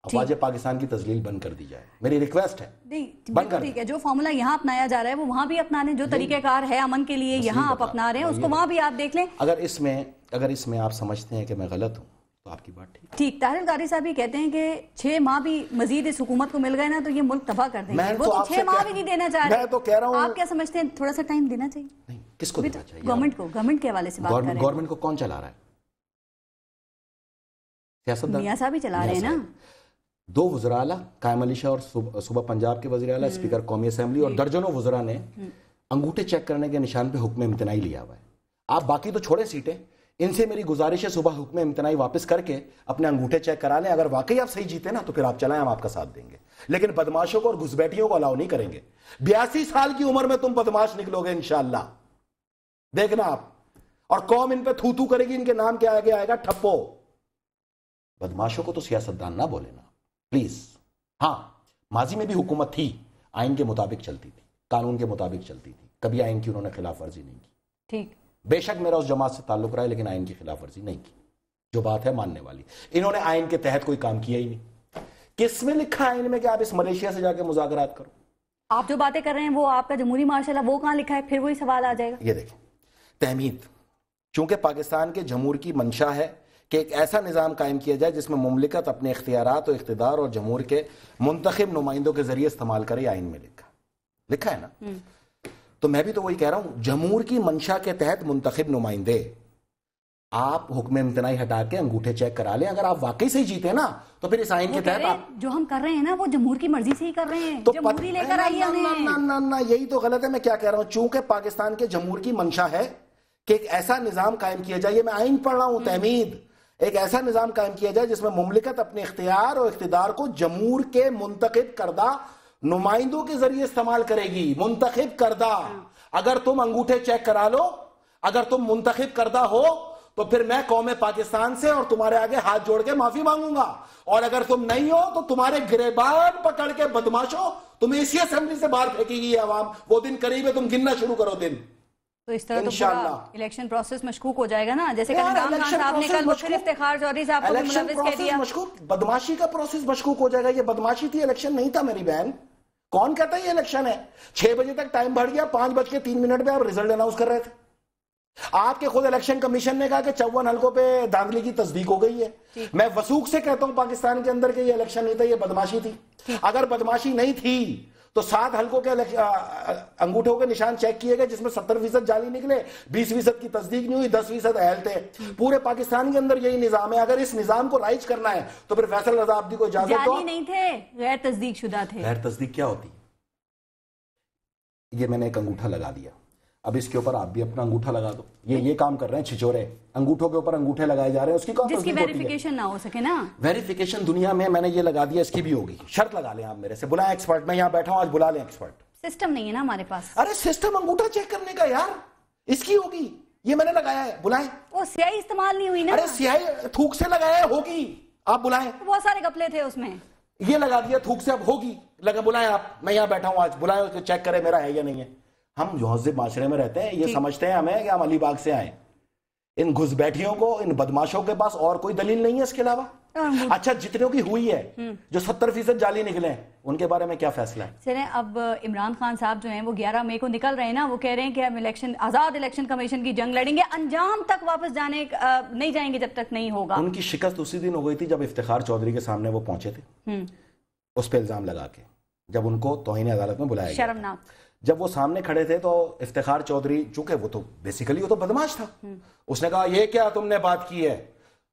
A: افواج پاکستان کی تذلیل بند کر دی جائے, میری ریکویسٹ ہے.
B: ٹھیک ہے, جو فارمولا یہاں اپنایا جا رہا ہے وہ وہاں بھی اپنانے, جو طریقہ کار ہے امن کے لیے یہاں آپ اپنا رہے ہیں اس کو وہاں بھی آپ دیکھ لیں.
A: اگر اس میں آپ سمجھتے ہیں کہ میں غلط ہوں تو آپ کی بات ٹھیک.
B: طاہر القاری صاحب یہ کہتے ہیں کہ 6 ماہ بھی مزید اس حکومت کو مل گئے نا تو یہ ملک تباہ کر دیں گے. وہ تو 6 ماہ بھی نہیں دینا چاہ رہے.
A: میں تو کہہ رہا ہوں,
B: آپ کیا سمجھتے ہیں تھوڑا سا ٹائم دینا چاہیے؟
A: نہیں, کس کو دینا چاہیے؟
B: گورنمنٹ کو. گورنمنٹ کے حوالے سے بات کر رہے ہیں.
A: گورنمنٹ کو کون چلا رہا ہے؟ سیاستدان
B: میاں صاحب ہی چلا رہے ہیں نا.
A: 2 وزراء اعلیٰ قائم علی شاہ اور صوبہ پنجاب کے وزیر اعلیٰ, اسپیکر قومی اسمبلی اور درجنوں وزراء نے انگوٹھے چیک کرنے کے نشان پہ حکم امتناعی لیا ہوا ہے. آپ باقی تو چھوڑے سیٹیں, ان سے میری گزارش ہے صبح حکم امتناعی واپس کر کے اپنے انگوٹھے چیک کرا لیں. اگر واقعی آپ صحیح جیتے نا تو پھر آپ چلائیں, ہم آپ کا ساتھ دیں گے. لیکن بدماشوں کو اور گھسبیٹیوں کو الاؤ نہیں کریں گے. 82 سال کی عمر میں تم بدماش نکلو گے انشاءاللہ, دیکھنا آپ. اور قوم ان پہ تھو تھو کرے گی. ان کے نام کیا آگے آئے گا؟ ٹھپو. بدماشوں کو تو سیاستدان نہ بولے نا پلیز. ہاں ماضی میں بھی حکومت تھی, آئین کے مطابق چلتی تھی, قانون کے مطابق چلتی تھی, کبھی آئین کی انہوں نے خلاف ورزی نہیں کی.
B: ٹھیک,
A: بے شک میرا اس جماعت سے تعلق رہا ہے لیکن آئین کی خلاف ورزی نہیں کی, جو بات ہے ماننے والی. انہوں نے آئین کے تحت کوئی کام کیا ہی نہیں. کس میں لکھا ہے آئین میں کہ آپ اس ملیشیا سے جا کے مذاکرات کرو؟
B: آپ جو باتیں کر رہے ہیں وہ آپ کا جمہوری مارشل ہے, وہ کہاں لکھا ہے؟ پھر وہی سوال آ جائے گا.
A: یہ دیکھیں, تحمید چونکہ پاکستان کے جمہور کی منشا ہے کہ ایک ایسا نظام قائم کیا جائے جس میں مملکت اپنے اختیارات و اقتدار اور جمہور کے منتخب نمائندوں کے ذریعے استعمال کرے. آئین میں لکھا ہے نا. تو میں بھی تو وہی کہہ رہا ہوں, جمہور کی منشا کے تحت منتخب نمائندے. آپ حکم امتناعی ہٹا کے انگوٹھے چیک کرا لیں. اگر آپ واقعی سے ہی جیتے نا تو پھر اس آئین کے تحت آپ
B: جو ہم کر رہے ہیں نا وہ جمہور کی مرضی سے ہی کر رہے ہیں. جمہوری لے کر آئیے
A: نا, یہی تو غلط ہے. میں کیا کہہ رہا ہوں, چونکہ پاکستان کے جمہور کی منشا ہے کہ ایک ایسا نظام قائم کیا جائے, میں آئین پڑھ رہا ہوں تحمید, ایک ایسا نظام قائم کیا جائے جس میں مملکت اپنے اختیار اور اقتدار کو جمہور کے منتخب کردہ نمائندوں کے ذریعے استعمال کرے گی. منتخب کردہ. اگر تم انگوٹھے چیک کرا لو, اگر تم منتخب کردہ ہو تو پھر میں قوم پاکستان سے اور تمہارے آگے ہاتھ جوڑ کے معافی مانگوں گا. اور اگر تم نہیں ہو تو تمہارے گریبان پکڑ کے بدماشو تمہیں اسی اسمبلی سے باہر پھینکے گی یہ عوام. وہ دن قریب ہے, تم گننا شروع کرو دن.
B: تو اس طرح تو پورا الیکشن پروسیس مشکوک ہو جائے گا نا, جیسے کہ عمران خان صاحب نے کل مشکل افتخار چودھری صاحب کو ملوث کہہ دیا.
A: بدماشی کا پروسیس مشکوک ہو جائے گا. یہ بدماشی تھی, الیکشن نہیں تھا میری بہن. کون کہتا ہے یہ الیکشن ہے؟ 6 بجے تک ٹائم بڑھ گیا, 5:03 پہ آپ رزلٹ اناؤنس کر رہے تھے. آپ کے خود الیکشن کمیشن نے کہا کہ 54 حلقوں پہ دھاندلی کی تصدیق ہو گئی ہے. میں وثوق سے کہتا ہوں پاکستان کے اندر کہ یہ الیکشن نہیں تھا, یہ بدماشی تھی. اگر بدماشی نہیں تھی تو 7 حلقوں کے انگوٹھوں کے نشان چیک کیے گئے جس میں 70% جعلی نکلے, 20% کی تصدیق نہیں ہوئی, 10% اہل تھے. پورے پاکستان کے اندر یہی نظام ہے. اگر اس نظام کو رائج کرنا ہے تو پھر فیصل رضا عابدی کو اجازت دو.
B: جعلی نہیں تھے, غیر تصدیق شدہ تھے.
A: غیر تصدیق کیا ہوتی؟ یہ میں نے ایک انگوٹھا لگا دیا, اب اس کے اوپر آپ بھی اپنا انگوٹھا لگا دو. یہ کام کر رہے ہیں چھچورے, انگوٹھوں کے اوپر انگوٹھے لگائے جا رہے ہیں, اس کی کون
B: جس کی ویریفیکیشن نہ ہو سکے نا.
A: ویریفیکیشن دنیا میں نے یہ لگا دیا, اس کی بھی ہوگی. شرط لگا لیں آپ میرے سے, بلائیں ایکسپرٹ, میں یہاں بیٹھا ہوں آج, بلا لیں ایکسپرٹ.
B: سسٹم نہیں ہے نا ہمارے پاس.
A: ارے سسٹم انگوٹھا چیک کرنے کا یار, اس کی ہوگی, یہ میں نے لگایا ہے, بلائیں.
B: وہ سیاہی استعمال نہیں ہوئی نا.
A: ارے سیاہی تھوک سے لگایا ہے, ہوگی, آپ بلائیں.
B: بہت سارے کپڑے تھے اس میں,
A: یہ لگا دیا تھوک سے, اب ہوگی, لگا, بلائیں آپ, میں یہاں بیٹھا ہوں آج, بلائیں چیک کرے میرا ہے یا نہیں ہے. ہم مہذب معاشرے میں رہتے ہیں, یہ سمجھتے ہیں ہمیں کہ ہم علی باغ سے آئیں. ان گھس بیٹھیوں کو, ان بدماشوں کے پاس اور کوئی دلیل نہیں ہے اس کے علاوہ. اچھا جتنوں کی ہوئی ہے, جو 70% جعلی نکلے ہیں, ان کے بارے میں کیا فیصلہ ہے؟
B: چلیں اب عمران خان صاحب جو ہیں وہ 11 مئی کو نکل رہے ہیں نا, وہ کہہ رہے ہیں کہ ہم آزاد الیکشن کمیشن کی جنگ لڑیں گے, انجام تک واپس جانے نہیں جائیں گے جب تک نہیں ہوگا.
A: ان کی شکست اسی دن ہو گئی تھی جب افتخار چودھری کے سامنے وہ پہنچے تھے, اس پہ الزام لگا کے, جب ان کو توہین عدالت میں بلایا گیا.
B: شرمناک.
A: جب وہ سامنے کھڑے تھے تو افتخار چودھری, چونکہ وہ تو بیسیکلی وہ تو بدماش تھا, اس نے کہا یہ کیا تم نے بات کی ہے,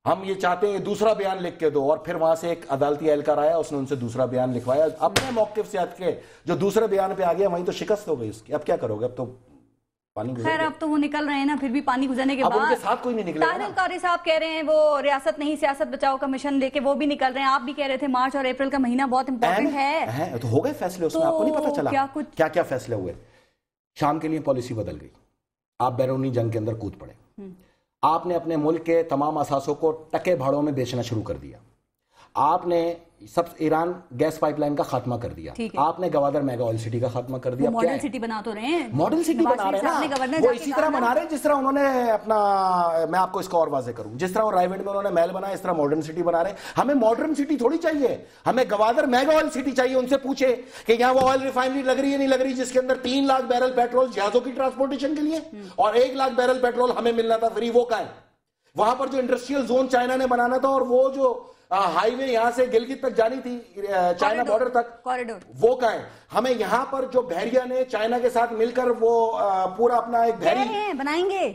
A: ہم یہ چاہتے ہیں دوسرا بیان لکھ کے دو. اور پھر وہاں سے ایک عدالتی اہلکار آیا, اس نے ان سے دوسرا بیان لکھوایا, اپنے موقف سے ہٹ کے جو دوسرے بیان پہ آ گیا وہیں تو شکست ہو گئی اس کی. اب کیا کرو گے, اب تو پانی گزر
B: خیر, اب تو وہ نکل رہے ہیں نا, پھر بھی پانی گزرنے کے بعد
A: اب ان کے ساتھ کوئی نہیں نکلے.
B: طاہر القاری صاحب کہہ رہے ہیں وہ ریاست نہیں سیاست بچاؤ کمیشن لے کے وہ بھی نکل رہے ہیں. آپ بھی کہہ رہے تھے مارچ اور اپریل کا مہینہ بہت امپورٹنٹ ہے.
A: تو ہو گئے فیصلے اس میں, آپ کو نہیں پتا چلا
B: کیا
A: کیا فیصلے ہوئے؟ شام کے لیے پالیسی بدل گئی, آپ بیرونی جنگ کے اندر کود پڑے, آپ نے اپنے ملک کے تمام اثاثوں کو ٹکے بھاڑوں میں بیچنا شروع کر دیا, آپ نے ایران گیس پائپ لائن کا خاتمہ کر دیا, آپ نے گوادر میگا آئل سٹی کا خاتمہ کر دیا.
B: ماڈل سٹی بنا تو رہے ہیں,
A: ماڈل سٹی بنا رہے ہیں نا, وہ اسی طرح بنا رہے ہیں جس طرح انہوں نے اپنا, میں آپ کو اس کو اور واضح کروں, جس طرح وہ رائے گنج میں انہوں نے محل بنایا, اس طرح ماڈرن سٹی بنا رہے ہیں. ہمیں ماڈرن سٹی تھوڑی چاہیے, ہمیں گوادر میگا آئل سٹی چاہیے. ان سے پوچھے کہ یہاں وہ آئل ریفائنری لگ رہی ہے نہیں لگ رہی, جس کے اندر 3 لاکھ بیرل پیٹرول جہازوں کی ٹرانسپورٹیشن کے لیے اور 1 لاکھ بیرل پیٹرول ہمیں ملنا تھا فری, وہ کہاں ہے؟ وہاں پر جو انڈسٹریل زون چائنا نے بنانا تھا, اور وہ جو ہائی وے یہاں سے گلگت تک جانی تھی, چائنا بارڈر تک, وہ کہاں ہے؟ ہمیں یہاں پر جو بحریہ نے چائنا کے ساتھ مل کر وہ پورا اپنا ایک بحری
B: بنائیں گے,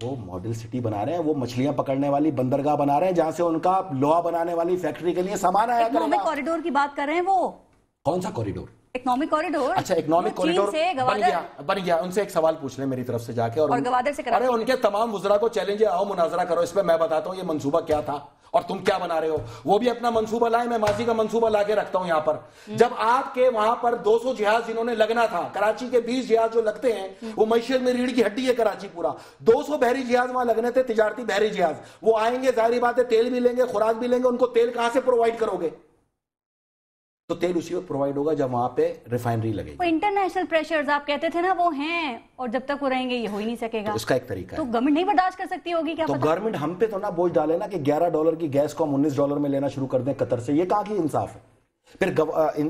A: وہ ماڈل سٹی بنا رہے ہیں, وہ مچھلیاں پکڑنے والی بندرگاہ بنا رہے ہیں جہاں سے ان کا لوہا بنانے والی فیکٹری کے لیے سامان آیا کرے گا.
B: اکنامک کوریڈور کی بات کر رہے ہیں. وہ
A: کون سا کوریڈور؟
B: Economic corridor.
A: اچھا اکنامک کوریڈور بن گیا. ان سے ایک سوال پوچھ لیں میری طرف سے جا کے, اور
B: گوادر سے کرا.
A: ارے ان کے تمام وزراء کو چیلنج ہے, آؤ مناظرہ کرو, اس پہ میں بتاتا ہوں یہ منصوبہ کیا تھا اور تم کیا بنا رہے ہو. وہ بھی اپنا منصوبہ لائیں, میں ماضی کا منصوبہ لا کے رکھتا ہوں یہاں پر. جب آپ کے وہاں پر 200 جہاز جنہوں نے لگنا تھا, کراچی کے 20 جہاز جو لگتے ہیں وہ معیشت میں ریڑھ کی ہڈی ہے کراچی پورا, 200 بحری جہاز وہاں لگنے تھے, تجارتی بحری جہاز. وہ آئیں گے, ظاہری بات ہے تیل بھی لیں گے, خوراک بھی لیں گے, ان کو تیل کہاں سے پرووائڈ کرو گے؟ تو تیل اسی وقت پرووائڈ ہوگا جب وہاں پہ ریفائنری لگے گی.
B: وہ انٹرنیشنل پریشرز آپ کہتے تھے نا, وہ ہیں, اور جب تک وہ رہیں گے یہ ہو ہی نہیں سکے گا.
A: اس کا ایک طریقہ ہے,
B: تو گورنمنٹ نہیں برداشت کر سکتی ہوگی کیا؟
A: تو گورنمنٹ ہم پہ تو نہ بوجھ ڈالے نا کہ $11 کی گیس کو ہم $19 میں لینا شروع کر دیں قطر سے. یہ کہاں کی انصاف ہے؟ پھر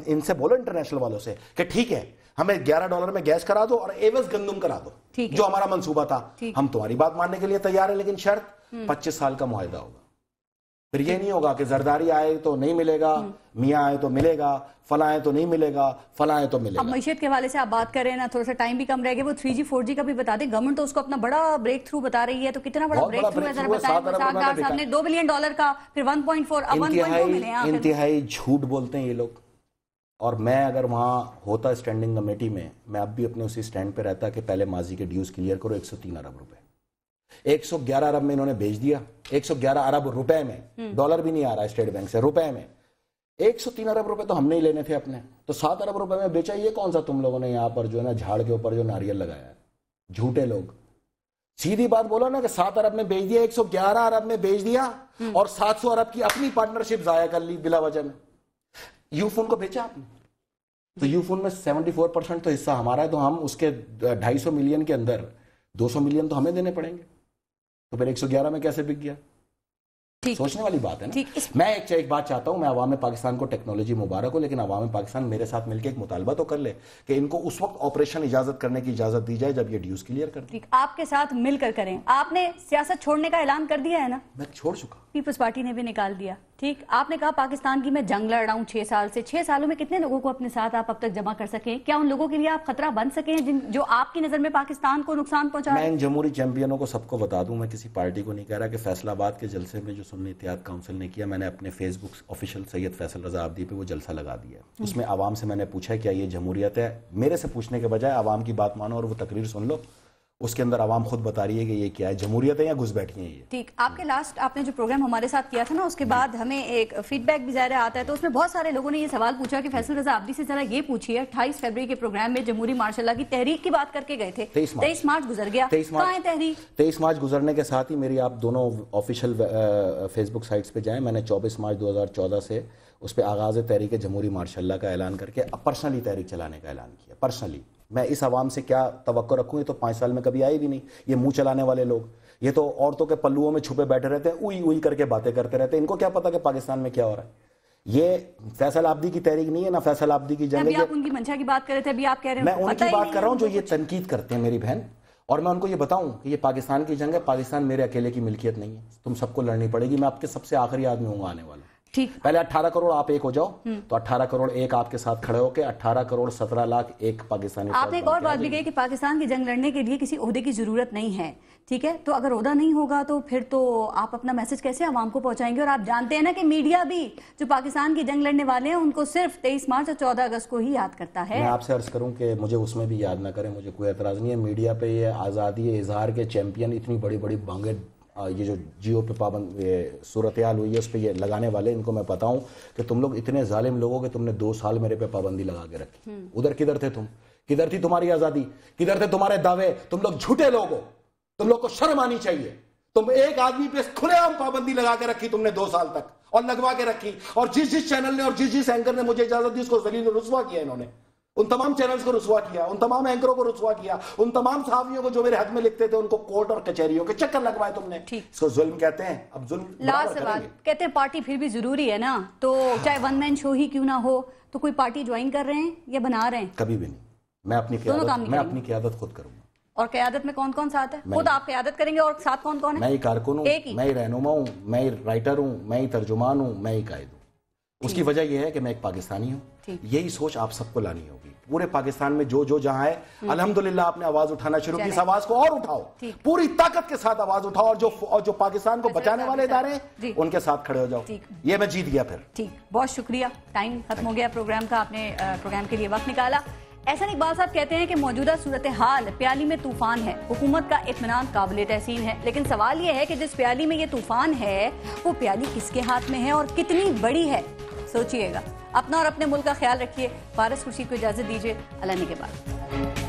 A: ان سے بولو انٹرنیشنل والوں سے کہ ٹھیک ہے ہمیں $11 میں گیس کرا دو اور ایوز گندم کرا دو, جو ہمارا منصوبہ تھا. ہم تمہاری بات ماننے کے لیے تیار ہیں, لیکن شرط 25 سال کا معاہدہ ہوگا. پھر یہ نہیں ہوگا کہ زرداری آئے تو نہیں ملے گا, میاں آئے تو ملے گا, فلاں آئے تو نہیں ملے گا, فلاں آئے تو ملے گا.
B: اب معیشت کے حوالے سے آپ بات کر رہے ہیں نا, تھوڑا سا ٹائم بھی کم رہ گیا, وہ 3G 4G کا بھی بتا دیں. گورنمنٹ تو اس کو اپنا بڑا بریک تھرو بتا رہی ہے, تو کتنا بڑا بریک تھرو ہے ذرا بتائیں. صاحب نے $2 بلین کا, پھر 1.2 ملے ہیں.
A: انتہائی جھوٹ بولتے ہیں یہ لوگ. اور میں اگر وہاں ہوتا اسٹینڈنگ کمیٹی میں اب بھی اپنے اسی سٹینڈ پہ رہتا کہ پہلے ماضی کے ڈیوز کلیئر کرو. 103 ارب روپے 111 ارب میں انہوں نے بھیج دیا, 111 ارب روپے میں, ڈالر بھی نہیں آ رہا اسٹیٹ بینک سے, روپے میں 103 ارب روپے تو ہم نے ہی لینے تھے اپنے, تو 7 ارب روپے میں بیچا. یہ کون سا تم لوگوں نے یہاں پر جو ہے نا جھاڑ کے اوپر جو ناریل لگایا ہے؟ جھوٹے لوگ. سیدھی بات بولو نا کہ 7 ارب میں بیچ دیا, 111 ارب میں بیچ دیا, اور 700 ارب کی اپنی پارٹنرشپ ضائع کر لی بلا وجہ میں. یو فون کو بیچا آپ نے, تو یو فون میں 74% تو حصہ ہمارا ہے, تو ہم اس کے 250 ملین کے اندر 200 ملین تو ہمیں دینے پڑیں گے. تو پھر 111 میں کیسے بک گیا؟ سوچنے والی بات ہے نا. میں ایک بات چاہتا ہوں, میں عوام پاکستان کو ٹیکنالوجی مبارک ہو, لیکن عوام پاکستان میرے ساتھ مل کے ایک مطالبہ تو کر لے کہ ان کو اس وقت آپریشن اجازت کرنے کی اجازت دی جائے جب یہ ڈیوز کلیئر کر دیں.
B: آپ کے ساتھ مل کر کریں. آپ نے سیاست چھوڑنے کا اعلان کر دیا ہے نا؟
A: میں چھوڑ چکا.
B: پیپلز پارٹی نے بھی نکال دیا. ٹھیک، آپ نے کہا پاکستان کی میں جنگ لڑ رہا ہوں 6 سال سے. 6 سالوں میں کتنے لوگوں کو اپنے ساتھ آپ اب تک جمع کر سکیں؟ کیا ان لوگوں کے لیے آپ خطرہ بن سکے ہیں جو آپ کی نظر میں پاکستان کو نقصان پہنچا رہے ہیں؟
A: میں ان جمہوری چیمپئنوں کو سب کو بتا دوں، میں کسی پارٹی کو نہیں کہہ رہا کہ فیصل آباد کے جلسے میں جو سنی اتحاد کونسل نے کیا، میں نے اپنے فیس بک آفیشیل سید فیصل رضا عابدی پہ وہ جلسہ لگا دیا. اس میں عوام سے میں نے پوچھا کیا یہ جمہوریت ہے. میرے سے پوچھنے کے بجائے عوام کی بات مانو اور وہ تقریر سن لو، اس کے اندر عوام خود بتا رہی ہے کہ یہ کیا ہے، جمہوریت ہے یا گھس بیٹھی ہیں یہ.
B: ٹھیک، آپ کے لاسٹ آپ نے جو پروگرام ہمارے ساتھ کیا تھا نا، اس کے بعد ہمیں ایک فیڈ بیک بھی ظاہر آتا ہے، تو اس میں بہت سارے لوگوں نے یہ سوال پوچھا کہ فیصل رضا عابدی سے ذرا یہ پوچھیے 28 فروری کے پروگرام میں جمہوری مارشل لا کی تحریک کی بات کر کے گئے تھے. 23 مارچ گزر گیا، کہاں ہے تحریک؟
A: 23 مارچ گزرنے کے ساتھ ہی میری آپ دونوں آفیشیل فیس بک سائٹس پہ جائیں. میں نے 24 مارچ 2014 سے اس پہ آغاز تحریک جمہوری مارشل لا کا اعلان کر کے پرسنلی تحریک چلانے کا اعلان کیا. پرسنلی میں اس عوام سے کیا توقع رکھوں؟ یہ تو 5 سال میں کبھی آئے بھی نہیں. یہ منہ چلانے والے لوگ، یہ تو عورتوں کے پلوؤں میں چھپے بیٹھے رہتے ہیں، اوئی اوئی کر کے باتیں کرتے رہتے ہیں. ان کو کیا پتا کہ پاکستان میں کیا ہو رہا ہے؟ یہ فیصل عابدی کی تحریک نہیں ہے، نہ فیصل عابدی کی جنگ ہے.
B: آپ ان کی منشا کی بات کر رہے تھے، ابھی آپ کہہ رہے ہیں
A: میں ان کی بات کر رہا ہوں جو یہ تنقید کرتے ہیں میری بہن. اور میں ان کو یہ بتاؤں کہ یہ پاکستان کی جنگ ہے، پاکستان میرے اکیلے کی ملکیت نہیں ہے، تم سب کو لڑنی پڑے گی. میں آپ کے سب سے آخری آدمی ہوں گا آنے والا.
B: ٹھیک،
A: پہلے 18 کروڑ آپ ایک ہو جاؤ تو 18 کروڑ ایک آپ کے ساتھ کھڑے ہو کے 18 کروڑ 17 لاکھ ایک پاکستانی.
B: آپ نے ایک اور بات بھی کہی کہ پاکستان کی جنگ لڑنے کے لیے کسی عہدے کی ضرورت نہیں ہے. ٹھیک ہے، تو اگر عہدہ نہیں ہوگا تو پھر تو آپ اپنا میسج کیسے عوام کو پہنچائیں گے؟ اور آپ جانتے ہیں نا کہ میڈیا بھی جو پاکستان کی جنگ لڑنے والے ہیں ان کو صرف 23 مارچ اور 14 اگست کو ہی یاد کرتا ہے.
A: میں آپ سے عرض کروں کہ مجھے اس میں بھی یاد نہ کریں، مجھے کوئی اعتراض نہیں ہے. میڈیا پہ یہ آزادی اظہار کے چیمپئن اتنی بڑی بڑی بانگیں، یہ جو جیو پہ پابند صورتحال ہوئی ہے اس پہ یہ لگانے والے، ان کو میں بتاؤں کہ تم لوگ اتنے ظالم لوگوں کہ تم نے 2 سال میرے پہ پابندی لگا کے رکھی. ادھر کدھر تھے تم؟ کدھر تھی تمہاری آزادی؟ کدھر تھے تمہارے دعوے؟ تم لوگ جھوٹے لوگ ہو، تم لوگ کو شرم آنی چاہیے. تم ایک آدمی پہ کھلے عام پابندی لگا کے رکھی تم نے 2 سال تک، اور لگوا کے رکھی. اور جس چینل نے اور جس اینکر نے مجھے اجازت دی اس کو ذلیل و رسوا کیا. انہوں نے ان تمام چینلز کو رسوا کیا، ان تمام اینکروں کو رسوا کیا، ان تمام صحافیوں کو جو میرے حق میں لکھتے تھے ان کو کورٹ اور کچہریوں کے چکر لگوائے تم نے. اس کو ظلم کہتے ہیں. اب ظلم
B: لاسٹ سوال، کہتے ہیں پارٹی پھر بھی ضروری ہے نا، تو چاہے 1 مین شو ہی کیوں نہ ہو، تو کوئی پارٹی جوائن کر رہے ہیں یا بنا رہے ہیں؟
A: کبھی بھی نہیں. میں اپنی قیادت خود کروں گا.
B: اور قیادت میں کون کون ساتھ ہے؟ خود آپ قیادت کریں گے اور ساتھ کون کون ہے؟
A: میں ہی کارکن ہوں، میں ہی رہنما ہوں، میں ہی رائٹر ہوں، میں ہی ترجمان ہوں، میں ہی قائد ہوں. اس کی وجہ یہ ہے کہ میں ایک پاکستانی ہوں. یہی سوچ آپ سب کو لانی ہوگی. پورے پاکستان میں جو جہاں ہے الحمدللہ آپ نے آواز اٹھانا شروع کی. اس آواز کو اور اٹھاؤ، پوری طاقت کے ساتھ آواز اٹھاؤ، اور جو پاکستان کو بچانے والے ادارے ہیں ان کے ساتھ کھڑے ہو جاؤ. یہ میں جیت گیا پھر.
B: ٹھیک، بہت شکریہ. ٹائم ختم ہو گیا پروگرام کا، آپ نے پروگرام کے لیے وقت نکالا. احسن اقبال صاحب کہتے ہیں کہ موجودہ صورتحال پیالی میں طوفان ہے، حکومت کا اطمینان قابل تحسین ہے، لیکن سوال یہ ہے کہ جس پیالی میں یہ طوفان ہے وہ پیالی کس کے ہاتھ میں ہے اور کتنی بڑی ہے؟ سوچئے گا. اپنا اور اپنے ملک کا خیال رکھیے. پارس خورشید کو اجازت دیجیے. اللہ نے کے بعد.